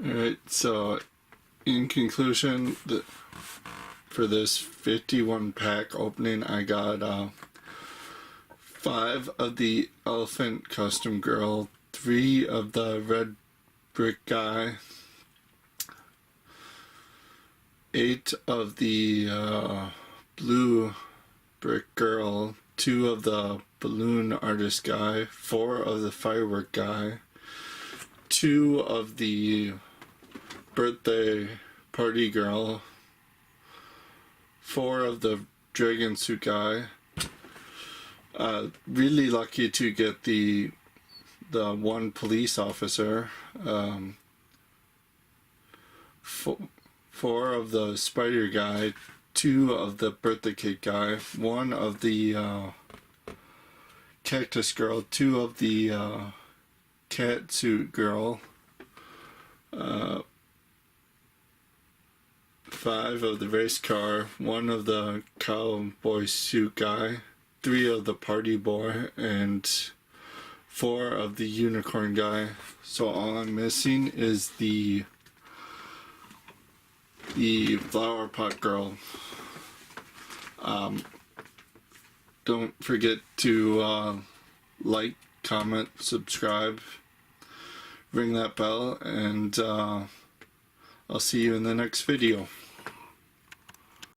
Alright, so in conclusion, for this 51 pack opening, I got 5 of the Elephant Custom Girl, 3 of the Red Brick Guy, 8 of the Blue Brick Girl, 2 of the Balloon Artist Guy, 4 of the Firework Guy, 2 of the Birthday Party Girl, 4 of the Dragon Suit Guy. Really lucky to get the one police officer. 4 of the Spider Guy, 2 of the Birthday Cake Guy, 1 of the Cactus Girl, 2 of the Cat Suit Girl, 5 of the Race Car, 1 of the Cowboy Suit Guy, 3 of the Party Boy, and 4 of the Unicorn Guy. So all I'm missing is the Flower Pot Girl. Don't forget to like, comment, subscribe, ring that bell, and I'll see you in the next video.